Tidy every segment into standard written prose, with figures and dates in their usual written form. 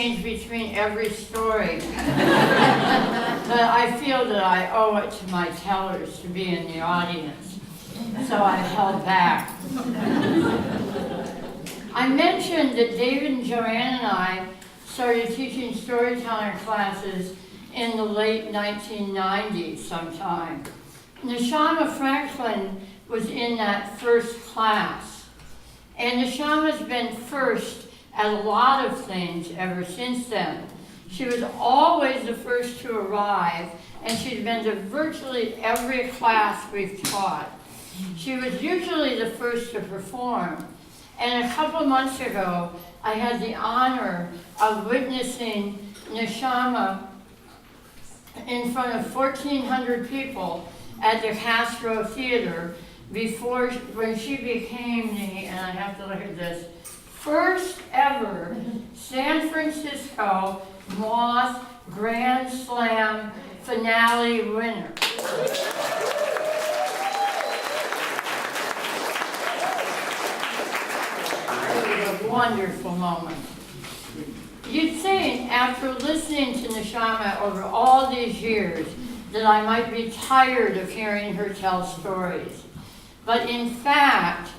change between every story. But I feel that I owe it to my tellers to be in the audience, so I held back. I mentioned that David and Joanne and I started teaching storytelling classes in the late 1990s sometime. Neshama Franklin was in that first class. And Neshama's been first at a lot of things ever since then. She was always the first to arrive, and she'd been to virtually every class we've taught. She was usually the first to perform. And a couple months ago, I had the honor of witnessing Neshama in front of 1,400 people at the Castro Theater when she became the, and I have to look at this, first ever San Francisco Moth Grand Slam finale winner. It was a wonderful moment. You'd think, after listening to Neshama over all these years, that I might be tired of hearing her tell stories. But in fact,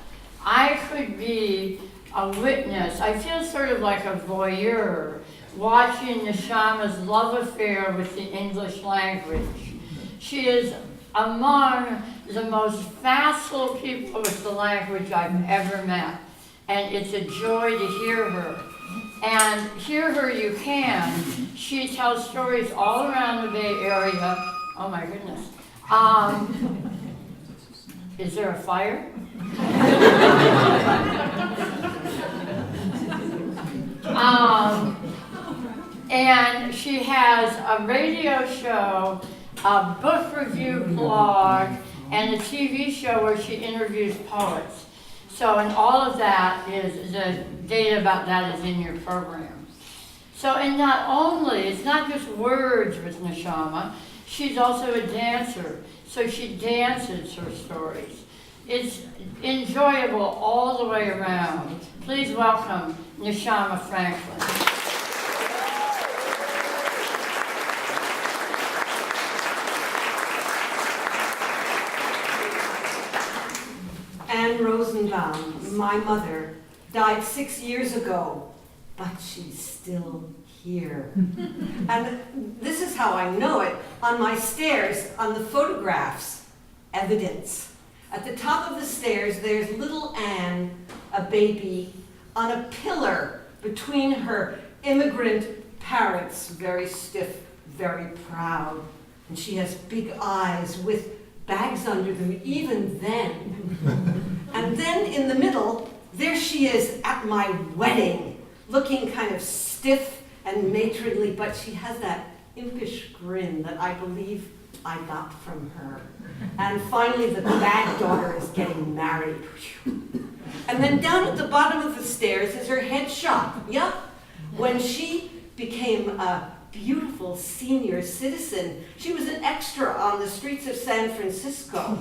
I could be a witness. I feel sort of like a voyeur watching Neshama's love affair with the English language. She is among the most facile people with the language I've ever met. And it's a joy to hear her. And hear her you can. She tells stories all around the Bay Area. Oh my goodness. Is there a fire? And she has a radio show, a book review blog, and a TV show where she interviews poets. So, and all of that is, the data about that is in your program. So, and not only, it's not just words with Neshama, she's also a dancer. So she dances her stories. It's enjoyable all the way around. Please welcome Neshama Franklin. Anne Rosenbaum, my mother, died 6 years ago, but she's still here. And this is how I know it. On my stairs, on the photographs, evidence. At the top of the stairs, there's little Anne, a baby, on a pillar between her immigrant parents, very stiff, very proud. And she has big eyes with bags under them, even then. And then in the middle, there she is at my wedding, looking kind of stiff and matronly, but she has that impish grin that I believe I got from her. And finally, the bad daughter is getting married. And then down at the bottom of the stairs is her headshot. Yep. When she became a beautiful senior citizen, she was an extra on the streets of San Francisco.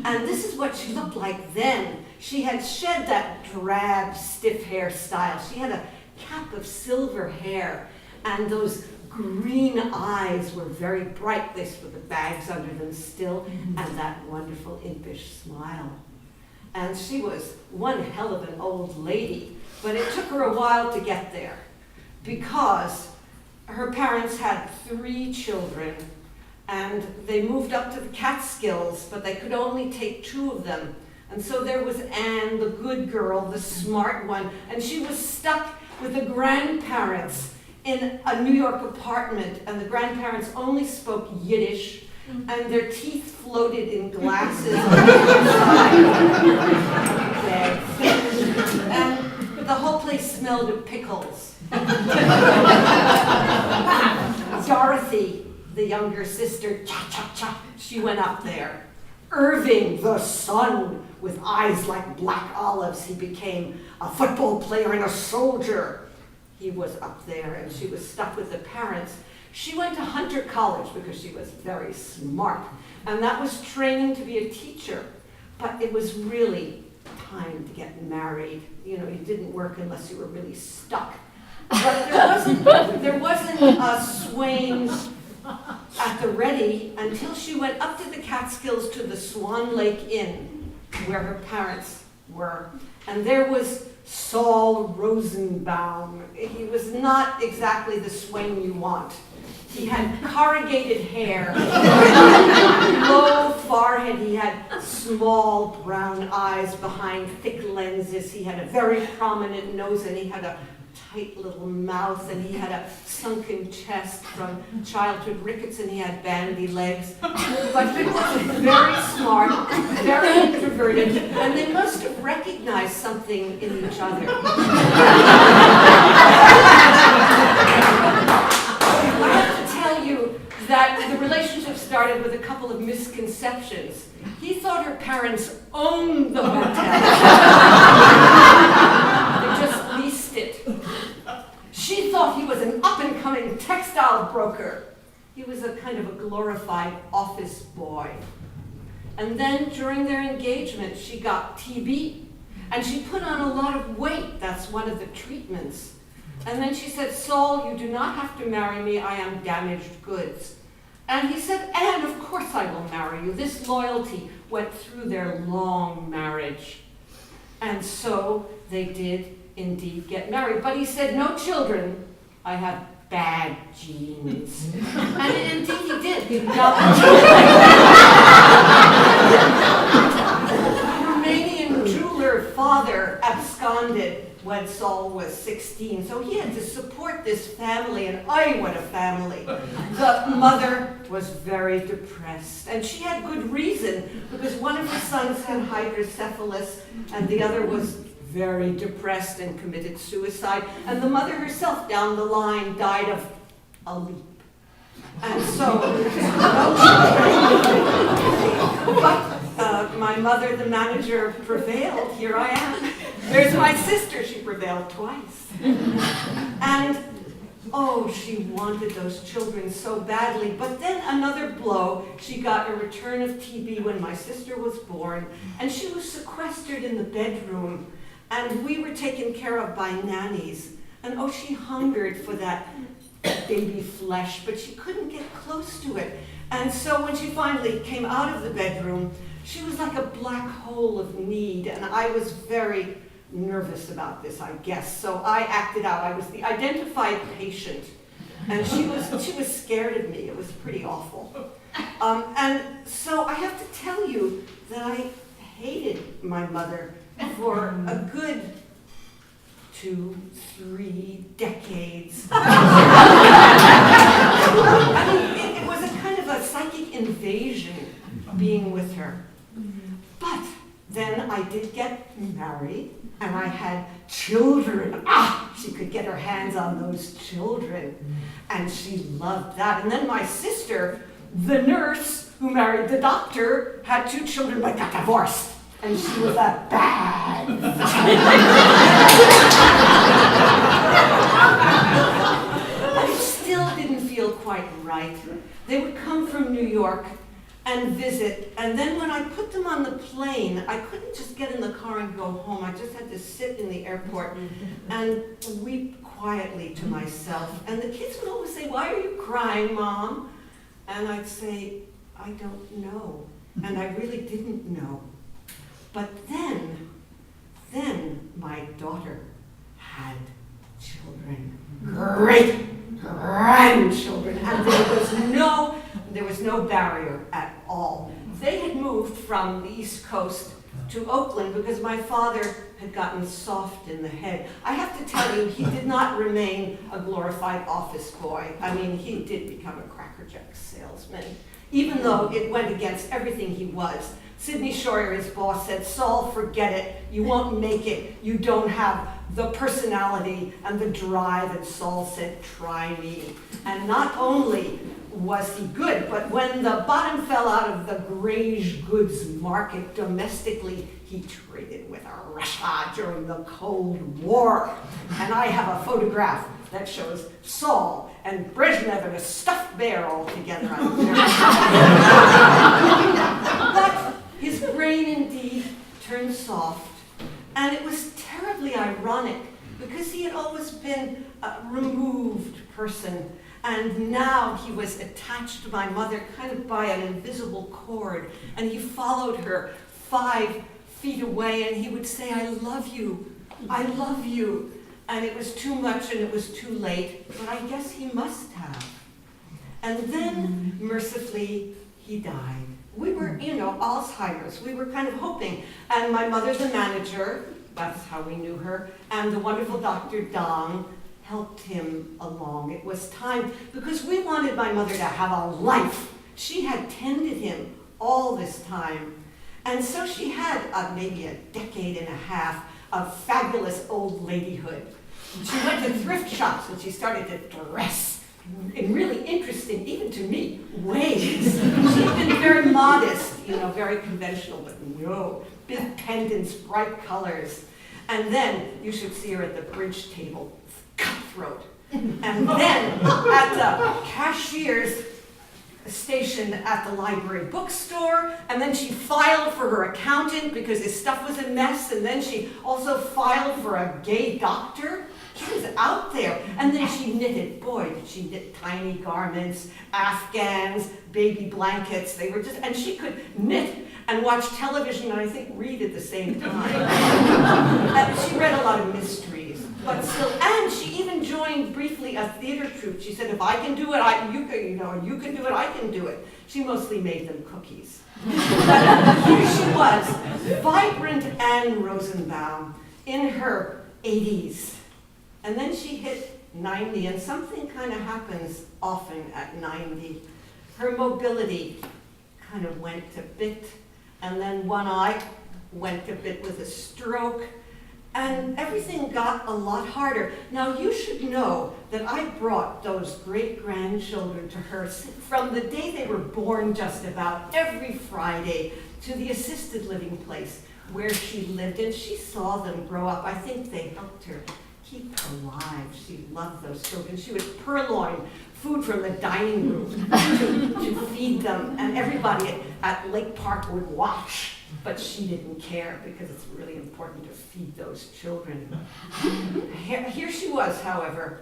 And this is what she looked like then. She had shed that drab, stiff hairstyle. She had a cap of silver hair, and those green eyes were very bright. They were the bags under them still, and that wonderful impish smile. And she was one hell of an old lady, but it took her a while to get there, because her parents had 3 children, and they moved up to the Catskills, but they could only take 2 of them. And so there was Anne, the good girl, the smart one, and she was stuck with the grandparents in a New York apartment, and the grandparents only spoke Yiddish, and their teeth floated in glasses on the inside. And the whole place smelled of pickles. Dorothy, the younger sister, cha-cha-cha, she went up there. Irving, the son, with eyes like black olives, he became a football player and a soldier. He was up there, and she was stuck with the parents. She went to Hunter College because she was very smart, and that was training to be a teacher. But it was really time to get married. You know, you didn't work unless you were really stuck. But there wasn't a swain at the ready until she went up to the Catskills to the Swan Lake Inn, where her parents were. And there was Saul Rosenbaum. He was not exactly the swain you want. He had corrugated hair, low forehead, he had small brown eyes behind thick lenses, he had a very prominent nose, and he had a tight little mouth, and he had a sunken chest from childhood rickets, and he had bandy legs. But he was very smart, very introverted, and they must have recognized something in each other. I have to tell you that the relationship started with a couple of misconceptions. He thought her parents owned the hotel. They just leased it. She thought he was an up-and-coming textile broker. He was a kind of a glorified office boy. And then during their engagement, she got TB. And she put on a lot of weight. That's one of the treatments. And then she said, Saul, you do not have to marry me. I am damaged goods. And he said, Anne, of course I will marry you. This loyalty went through their long marriage. And so they did indeed get married. But he said, no children. I have bad genes. And indeed he did. Romanian jeweler father absconded when Saul was 16. So he had to support this family, and what a family. The mother was very depressed, and she had good reason, because one of her sons had hydrocephalus, and the other was very depressed and committed suicide. And the mother herself down the line died of a leap. And so, but my mother, the manager, prevailed. Here I am. There's my sister. She prevailed twice. And, she wanted those children so badly. But then another blow. She got a return of TB when my sister was born, and she was sequestered in the bedroom. And we were taken care of by nannies. And she hungered for that baby flesh, but she couldn't get close to it. And so when she finally came out of the bedroom, she was like a black hole of need. And I was very nervous about this, I guess. So I acted out. I was the identified patient. And she was scared of me. It was pretty awful. And so I have to tell you that I hated my mother for a good 2-3 decades. I mean, it was a kind of a psychic invasion being with her. But then I did get married, and I had children. She could get her hands on those children, and she loved that. And then my sister, the nurse who married the doctor, had 2 children but got divorced. And she was a bad. But it still didn't feel quite right. They would come from New York and visit, and then when I put them on the plane, I couldn't just get in the car and go home. I just had to sit in the airport and weep quietly to myself. And the kids would always say, "Why are you crying, Mom?" And I'd say, "I don't know." And I really didn't know. But then my daughter had children, great grandchildren, and there was no barrier at all. They had moved from the East Coast to Oakland because my father had gotten soft in the head. I have to tell you, he did not remain a glorified office boy. I mean, he did become a Cracker Jack salesman, even though it went against everything he was. Sidney Scheuer, his boss, said, "Saul, forget it. You won't make it. You don't have the personality and the drive." And Saul said, "Try me." And not only was he good, but when the bottom fell out of the grayish goods market domestically, he traded with Russia during the Cold War. And I have a photograph that shows Saul and Brezhnev and a stuffed bear all together. But his brain indeed turned soft, and it was terribly ironic because he had always been removed person. And now he was attached to my mother kind of by an invisible cord. And he followed her 5 feet away and he would say, I love you, I love you. And it was too much and it was too late, but I guess he must have. And then, mercifully, he died. We were, Alzheimer's. We were kind of hoping. And my mother's a manager, that's how we knew her, and the wonderful Dr. Dong helped him along. It was time, because we wanted my mother to have a life. She had tended him all this time. And so she had maybe a decade and a half of fabulous old ladyhood. She went to thrift shops and she started to dress in really interesting, even to me, ways. She'd been very modest, very conventional, but no, big pendants, bright colors. And then you should see her at the bridge table, cutthroat. And then at the cashier's station at the library bookstore, and then she filed for her accountant because his stuff was a mess, and then she also filed for a gay doctor. She was out there. And then she knitted. Boy, did she knit tiny garments, Afghans, baby blankets. They were just, and she could knit and watch television and I think read at the same time. She read a lot of mysteries, but still, and she even joined briefly a theater troupe. She said, if I can do it, you can do it, I can do it. She mostly made them cookies. But here she was, vibrant Anne Rosenbaum in her 80s. And then she hit 90, and something kind of happens often at 90. Her mobility kind of went a bit, and then one eye went a bit with a stroke, and everything got a lot harder. Now, you should know that I brought those great-grandchildren to her from the day they were born just about every Friday to the assisted living place where she lived, and she saw them grow up. I think they helped her keep her alive. She loved those children. She would purloin food from the dining room to feed them, and everybody at Lake Park would watch, but she didn't care because it's really important to feed those children. Here she was, however,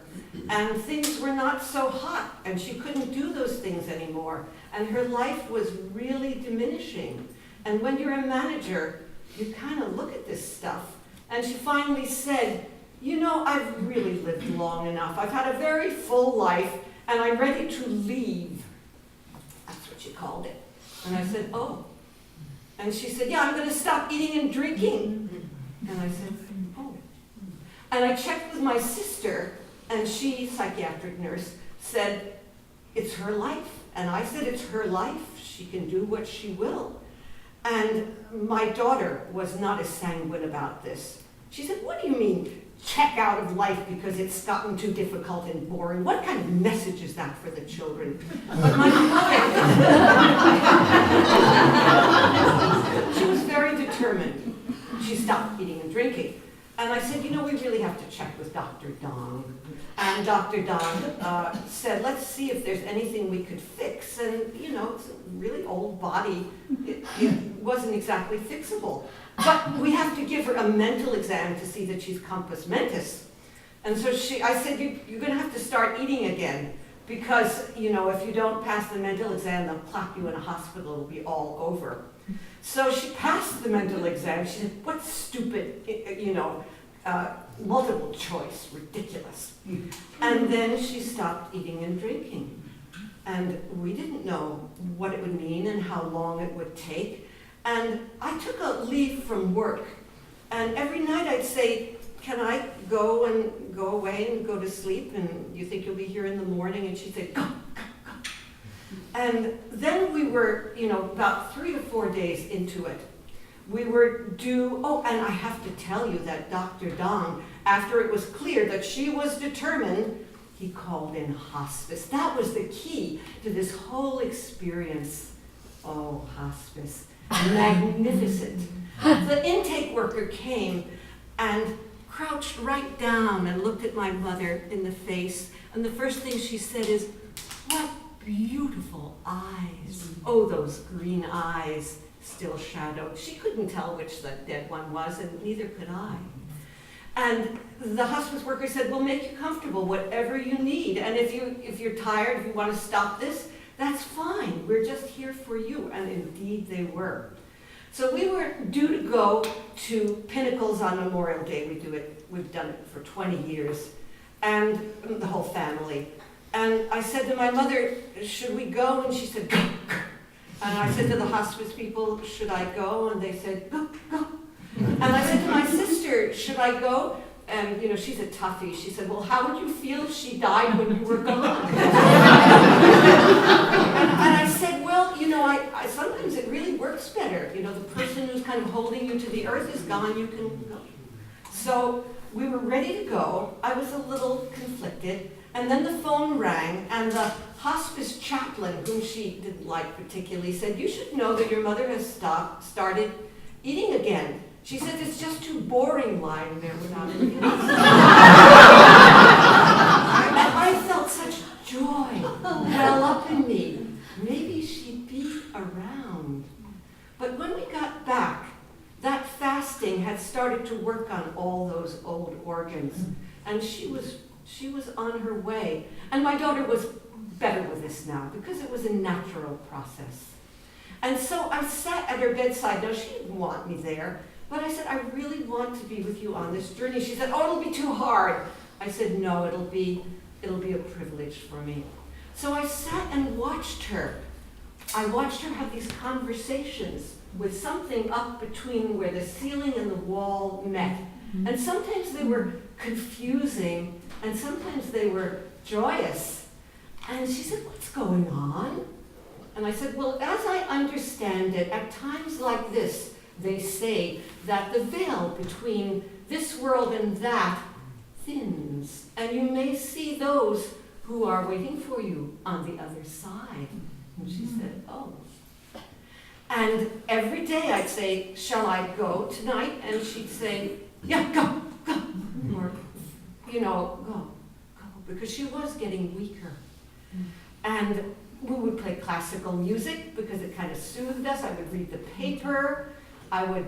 and things were not so hot, and she couldn't do those things anymore, and her life was really diminishing. And when you're a manager, you kind of look at this stuff, and she finally said, I've really lived long enough. I've had a very full life, and I'm ready to leave. That's what she called it. And I said, oh. And she said, yeah, I'm going to stop eating and drinking. And I said, oh. And I checked with my sister, and she, psychiatric nurse, said, it's her life. And I said, it's her life. She can do what she will. And my daughter was not as sanguine about this. She said, what do you mean, check out of life because it's gotten too difficult and boring? What kind of message is that for the children? But my mother, she was very determined. She stopped eating and drinking. And I said, we really have to check with Dr. Dong. And Dr. Dong said, let's see if there's anything we could fix. And, it's a really old body. It wasn't exactly fixable. But we have to give her a mental exam to see that she's compos mentis. And so I said, you're going to have to start eating again. Because, if you don't pass the mental exam, they'll clap you in a hospital. It'll be all over. So she passed the mental exam. She said, what stupid, multiple choice, ridiculous. And then she stopped eating and drinking. And we didn't know what it would mean and how long it would take. And I took a leave from work. And every night I'd say, can I go away and go to sleep? And you think you'll be here in the morning? And she'd say, go. And then we were, about 3 to 4 days into it. We were due, and I have to tell you that Dr. Dong, after it was clear that she was determined, he called in hospice. That was the key to this whole experience. Oh, hospice. Magnificent. The intake worker came and crouched right down and looked at my mother in the face. And the first thing she said is, what beautiful eyes. Oh, those green eyes, still shadowed. She couldn't tell which the dead one was, and neither could I. And the hospice worker said, we'll make you comfortable, whatever you need. And if you're tired, if you want to stop this, that's fine. We're just here for you. And indeed they were. So we were due to go to Pinnacles on Memorial Day. We've done it for 20 years. And the whole family. And I said to my mother, should we go? And she said, go, go. And I said to the hospice people, should I go? And they said, go, go. And I said to my sister, should I go? And, she's a toughie. She said, well, how would you feel if she died when you were gone? and I said, well, I sometimes it really works better. The person who's kind of holding you to the earth is gone, you can go. So we were ready to go. I was a little conflicted. And then the phone rang, and the hospice chaplain, whom she didn't like particularly, said, you should know that your mother has started eating again. She said, it's just too boring lying there without any And I felt such joy well up in me. Maybe she'd be around. But when we got back, that fasting had started to work on all those old organs. And she was on her way. And my daughter was better with this now, because it was a natural process. And so I sat at her bedside. Now, she didn't want me there. But I said, I really want to be with you on this journey. She said, oh, it'll be too hard. I said, no, it'll be a privilege for me. So I sat and watched her. I watched her have these conversations with something up between where the ceiling and the wall met. And sometimes they were confusing, and sometimes they were joyous. And she said, what's going on? And I said, well, as I understand it, at times like this, they say that the veil between this world and that thins, and you may see those who are waiting for you on the other side. And she said, oh. And every day I'd say, shall I go tonight? And she'd say, yeah, go, go. Or, go, because she was getting weaker. And we would play classical music because it kind of soothed us. I would read the paper. I would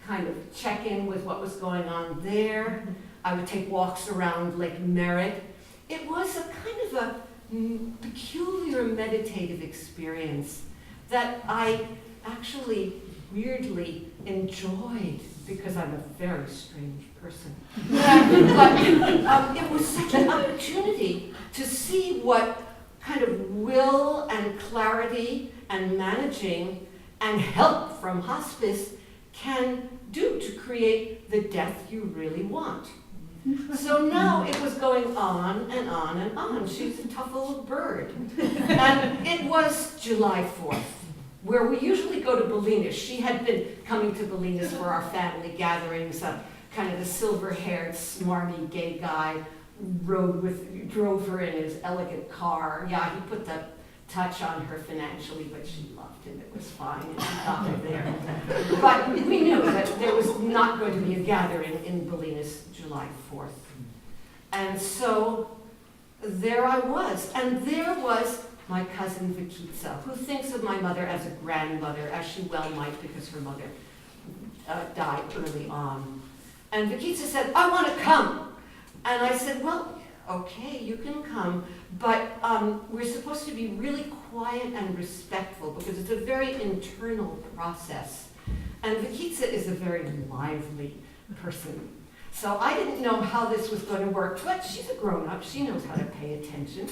kind of check in with what was going on there. I would take walks around Lake Merritt. It was a kind of a peculiar meditative experience that I actually weirdly enjoyed, because I'm a very strange person. But it was such an opportunity to see what kind of will and clarity and managing and help from hospice can do to create the death you really want. So now it was going on and on and on. She's a tough little bird. And it was July 4th, where we usually go to Bolinas. She had been coming to Bolinas for our family gatherings. Kind of the silver-haired, smarmy gay guy drove her in his elegant car. Yeah, he put the touch on her financially, but she loved him. It was fine, and she got her there. But we knew that there was not going to be a gathering in Bolinas July 4th. And so there I was. And there was my cousin Vikitsa, who thinks of my mother as a grandmother, as she well might, because her mother died early on. And Vikitsa said, I want to come. And I said, well, okay, you can come, but we're supposed to be really quiet and respectful, because it's a very internal process. And Vikitsa is a very lively person. So I didn't know how this was going to work, but she's a grown-up. She knows how to pay attention.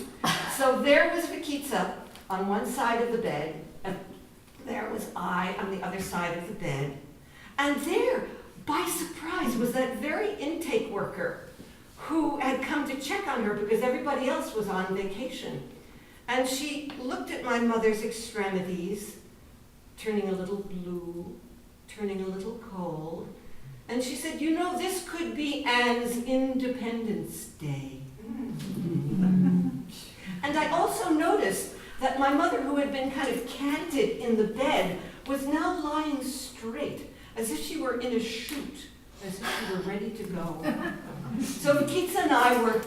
So there was Vikitsa on one side of the bed, and there was I on the other side of the bed. And there, by surprise, was that very intake worker who had come to check on her because everybody else was on vacation. And she looked at my mother's extremities, turning a little blue, turning a little cold, and she said, you know, this could be Anne's Independence Day. And I also noticed that my mother, who had been kind of canted in the bed, was now lying straight, as if she were in a chute, as if she were ready to go. So Vikitsa and I were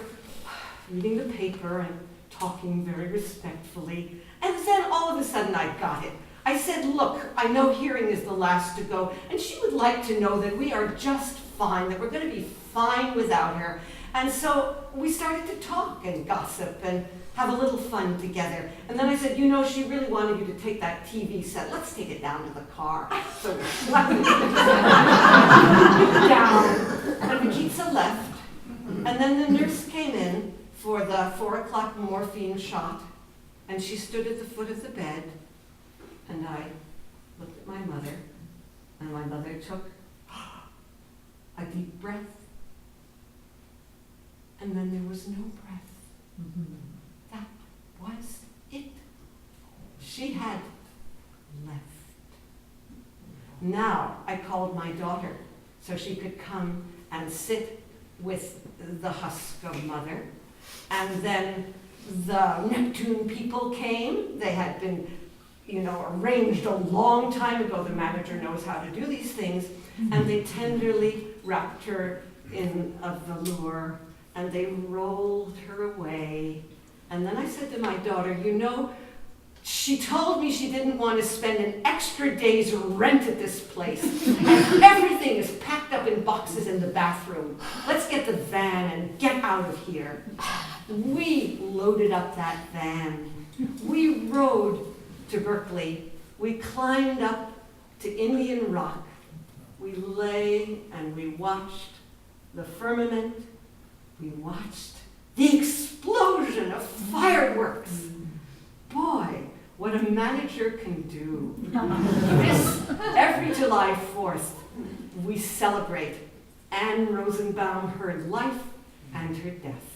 reading the paper and talking very respectfully, and then all of a sudden I got it. I said, look, I know hearing is the last to go, and she would like to know that we are just fine, that we're going to be fine without her. And so we started to talk and gossip and have a little fun together. And then I said, you know, she really wanted you to take that TV set. Let's take it down to the car. So we schlepped it down. And Nikita left. And then the nurse came in for the 4 o'clock morphine shot. And she stood at the foot of the bed. And I looked at my mother. And my mother took a deep breath. And then there was no breath. That was it. She had left. Now I called my daughter so she could come and sit with the husk of mother. And then the Neptune people came. They had been, arranged a long time ago. The manager knows how to do these things. And they tenderly wrapped her in a velour and they rolled her away. And then I said to my daughter, she told me she didn't want to spend an extra day's rent at this place. And everything is packed up in boxes in the bathroom. Let's get the van and get out of here. We loaded up that van. We rode to Berkeley. We climbed up to Indian Rock. We lay and we watched the firmament. We watched the explosion of fireworks. Boy, what a manager can do. Every July 4th, we celebrate Anne Rosenbaum, her life and her death.